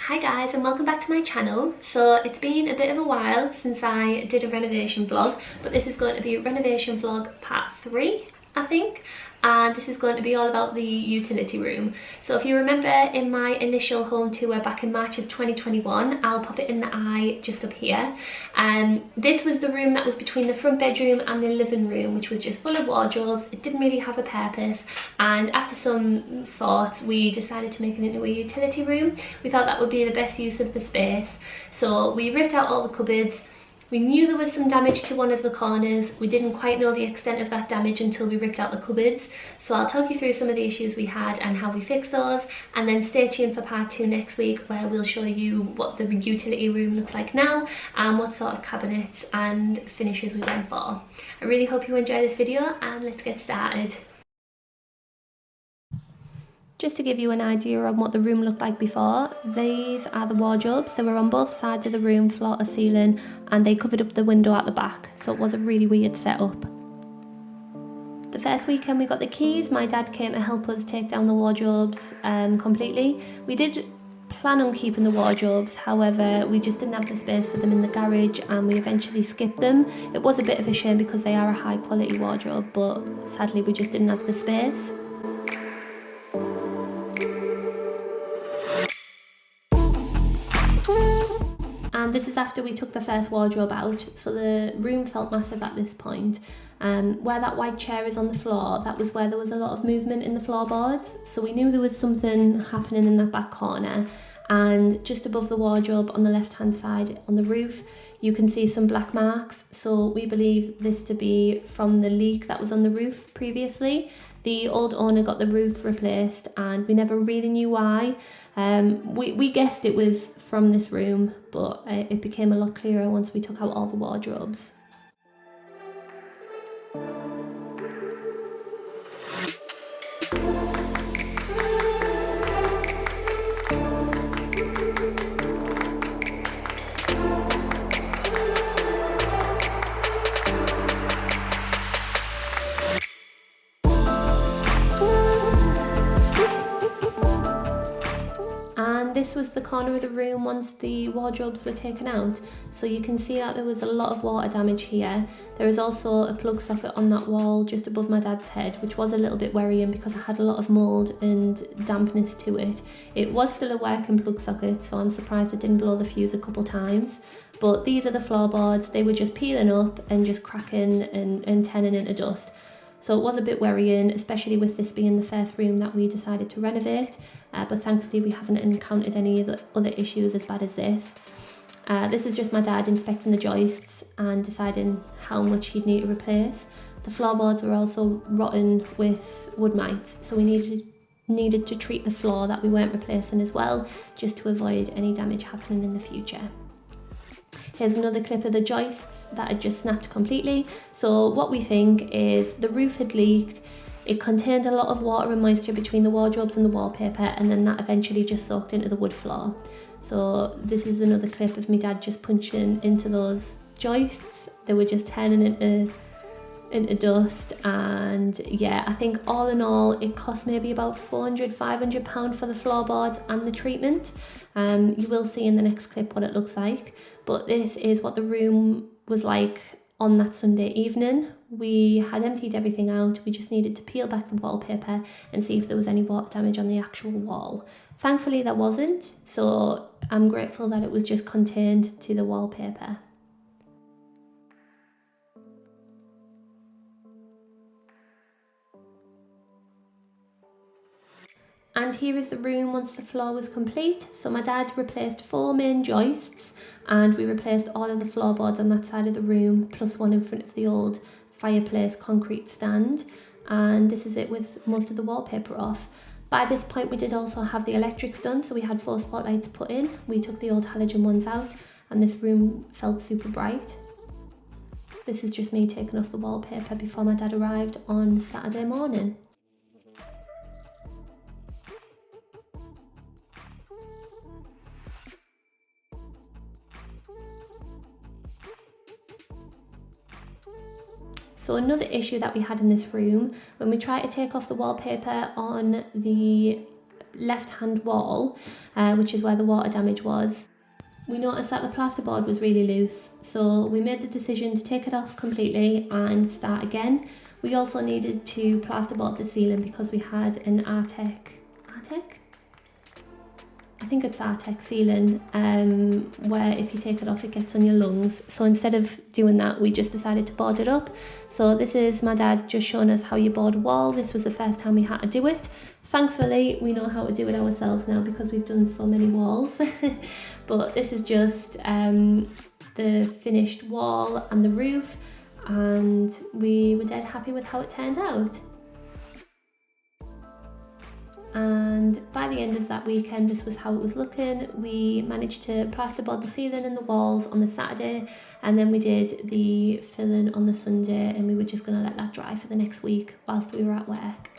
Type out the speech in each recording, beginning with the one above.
Hi guys, and welcome back to my channel. So it's been a bit of a while since I did a renovation vlog, but this is going to be renovation vlog part 3, I think, and this is going to be all about the utility room. So if you remember in my initial home tour back in March of 2021, I'll pop it in the eye just up here. This was the room that was between the front bedroom and the living room, which was just full of wardrobes. It didn't really have a purpose, and after some thought we decided to make it into a utility room. We thought that would be the best use of the space, so we ripped out all the cupboards. We knew there was some damage to one of the corners. We didn't quite know the extent of that damage until we ripped out the cupboards. So I'll talk you through some of the issues we had and how we fixed those, and then stay tuned for part 2 next week, where we'll show you what the utility room looks like now and what sort of cabinets and finishes we went for. I really hope you enjoy this video, and let's get started. Just to give you an idea of what the room looked like before, these are the wardrobes. They were on both sides of the room, floor to ceiling, and they covered up the window at the back, so it was a really weird setup. The first weekend we got the keys, my dad came to help us take down the wardrobes completely. We did plan on keeping the wardrobes, however we just didn't have the space for them in the garage, and we eventually skipped them. It was a bit of a shame because they are a high quality wardrobe, but sadly we just didn't have the space. And this is after we took the first wardrobe out, so the room felt massive at this point. Where that white chair is on the floor, that was where there was a lot of movement in the floorboards, so we knew there was something happening in that back corner. And just above the wardrobe on the left hand side on the roof, you can see some black marks, so we believe this to be from the leak that was on the roof previously. The old owner got the roof replaced and we never really knew why. We guessed it was from this room, but it became a lot clearer once we took out all the wardrobes. This was the corner of the room once the wardrobes were taken out, so you can see that there was a lot of water damage here. There is also a plug socket on that wall just above my dad's head, which was a little bit worrying because it had a lot of mould and dampness to it. It was still a working plug socket, so I'm surprised it didn't blow the fuse a couple times. But these are the floorboards. They were just peeling up and just cracking and turning into dust. So it was a bit worrying, especially with this being the first room that we decided to renovate, but thankfully we haven't encountered any other issues as bad as this. This is just my dad inspecting the joists and deciding how much he'd need to replace. The floorboards were also rotten with wood mites, so we needed to treat the floor that we weren't replacing as well, just to avoid any damage happening in the future. Here's another clip of the joists that had just snapped completely. So what we think is the roof had leaked. It contained a lot of water and moisture between the wardrobes and the wallpaper, and then that eventually just soaked into the wood floor. So this is another clip of my dad just punching into those joists. They were just turning into dust, and yeah, I think all in all it cost maybe about £400–500 for the floorboards and the treatment. You will see in the next clip what it looks like, but this is what the room was like on that Sunday evening. We had emptied everything out. We just needed to peel back the wallpaper and see if there was any water damage on the actual wall. Thankfully there wasn't, so I'm grateful that it was just contained to the wallpaper. And here is the room once the floor was complete. So my dad replaced 4 main joists, and we replaced all of the floorboards on that side of the room, plus one in front of the old fireplace concrete stand. And this is it with most of the wallpaper off. By this point we did also have the electrics done, so we had 4 spotlights put in. We took the old halogen ones out, and this room felt super bright. This is just me taking off the wallpaper before my dad arrived on Saturday morning. So another issue that we had in this room, when we tried to take off the wallpaper on the left-hand wall, which is where the water damage was, we noticed that the plasterboard was really loose. So we made the decision to take it off completely and start again. We also needed to plasterboard the ceiling because we had an Artec? I think it's Artec ceiling, where if you take it off it gets on your lungs. So instead of doing that, we just decided to board it up. So this is my dad just showing us how you board a wall. This was the first time we had to do it. Thankfully we know how to do it ourselves now because we've done so many walls. But this is just the finished wall and the roof, and we were dead happy with how it turned out. And by the end of that weekend, this was how it was looking. We managed to plasterboard the ceiling and the walls on the Saturday, and then we did the filling on the Sunday, and we were just going to let that dry for the next week whilst we were at work.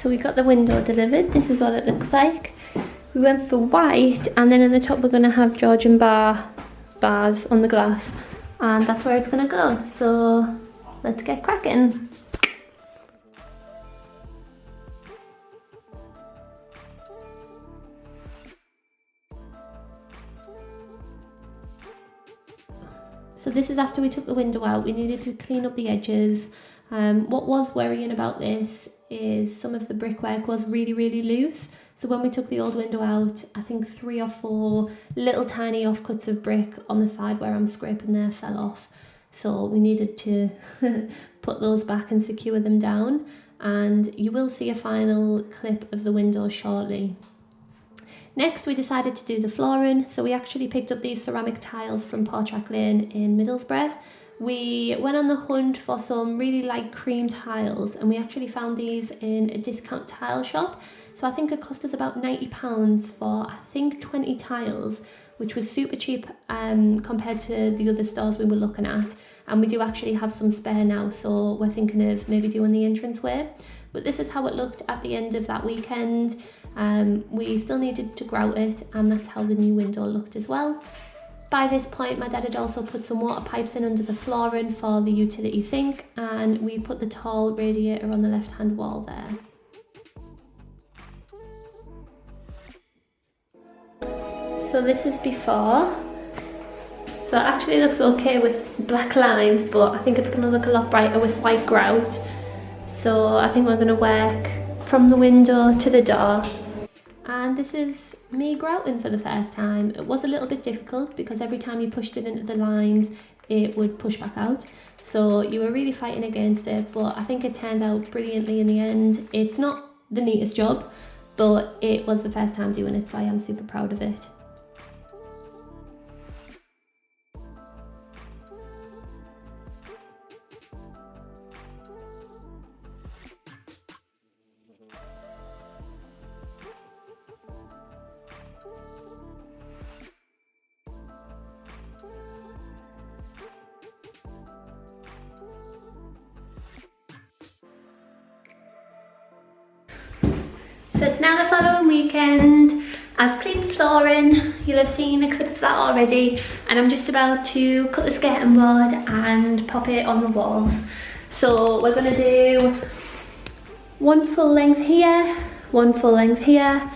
So we got the window delivered. This is what it looks like. We went for white, and then in the top we're going to have Georgian bars on the glass, and that's where it's going to go. So let's get cracking. So this is after we took the window out. We needed to clean up the edges. What was worrying about this is some of the brickwork was really loose. So when we took the old window out, I think 3 or 4 little tiny offcuts of brick on the side where I'm scraping there fell off. So we needed to put those back and secure them down. And you will see a final clip of the window shortly. Next, we decided to do the flooring. So we actually picked up these ceramic tiles from Portrack Lane in Middlesbrough. We went on the hunt for some really light cream tiles, and we actually found these in a discount tile shop. So I think it cost us about £90 for, I think, 20 tiles, which was super cheap compared to the other stores we were looking at. And we do actually have some spare now, so we're thinking of maybe doing the entranceway. But this is how it looked at the end of that weekend. We still needed to grout it, and that's how the new window looked as well. By this point, my dad had also put some water pipes in under the flooring for the utility sink, and we put the tall radiator on the left-hand wall there. So this is before. So it actually looks okay with black lines, but I think it's going to look a lot brighter with white grout. So I think we're going to work from the window to the door. And this is me grouting for the first time. It was a little bit difficult because every time you pushed it into the lines, it would push back out. So you were really fighting against it, but I think it turned out brilliantly in the end. It's not the neatest job, but it was the first time doing it, so I am super proud of it. So it's now the following weekend. I've cleaned the flooring, you'll have seen a clip of that already, and I'm just about to cut the skirting board and pop it on the walls. So we're going to do one full length here, one full length here,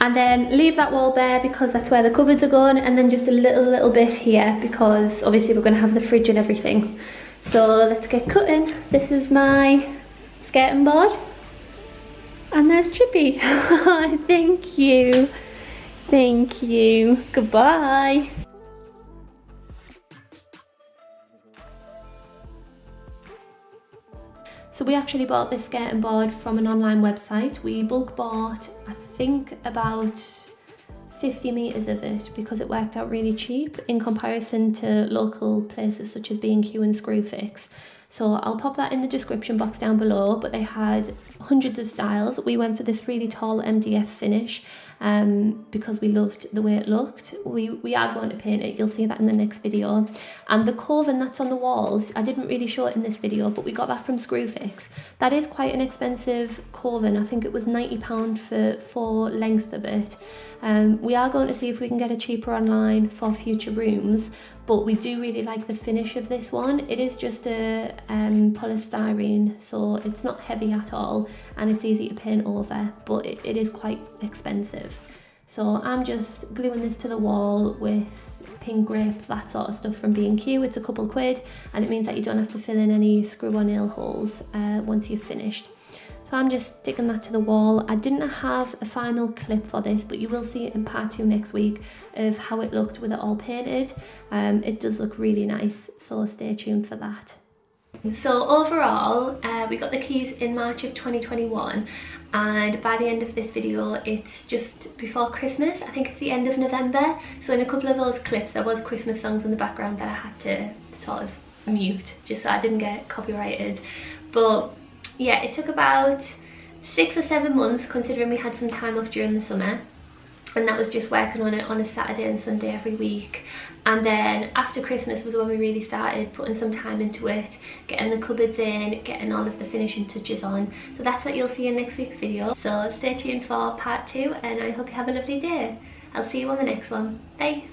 and then leave that wall bare because that's where the cupboards are going, and then just a little bit here because obviously we're going to have the fridge and everything. So let's get cutting. This is my skirting board. And there's Chippy. Thank you. Thank you. Goodbye. So we actually bought this skirting board from an online website. We bulk bought, I think, about 50 metres of it because it worked out really cheap in comparison to local places such as B&Q and Screwfix. So I'll pop that in the description box down below, but they had hundreds of styles. We went for this really tall MDF finish because we loved the way it looked. We are going to paint it, you'll see that in the next video. And the carving that's on the walls, I didn't really show it in this video, but we got that from Screwfix. That is quite an expensive carving. I think it was £90 for length of it. We are going to see if we can get it cheaper online for future rooms, but we do really like the finish of this one. It is just a polystyrene, so it's not heavy at all and it's easy to paint over, but it is quite expensive. So I'm just gluing this to the wall with pink grip, that sort of stuff from B&Q. It's a couple quid and it means that you don't have to fill in any screw or nail holes once you've finished. So I'm just sticking that to the wall. I didn't have a final clip for this, but you will see it in part 2 next week of how it looked with it all painted. It does look really nice, so stay tuned for that. So overall, we got the keys in March of 2021, and by the end of this video it's just before Christmas. I think it's the end of November, so in a couple of those clips there was Christmas songs in the background that I had to sort of mute just so I didn't get copyrighted. But yeah, it took about 6 or 7 months considering we had some time off during the summer, and that was just working on it on a Saturday and Sunday every week. And then after Christmas was when we really started putting some time into it, getting the cupboards in, getting all of the finishing touches on. So that's what you'll see in next week's video. So stay tuned for part 2 and I hope you have a lovely day. I'll see you on the next one. Bye!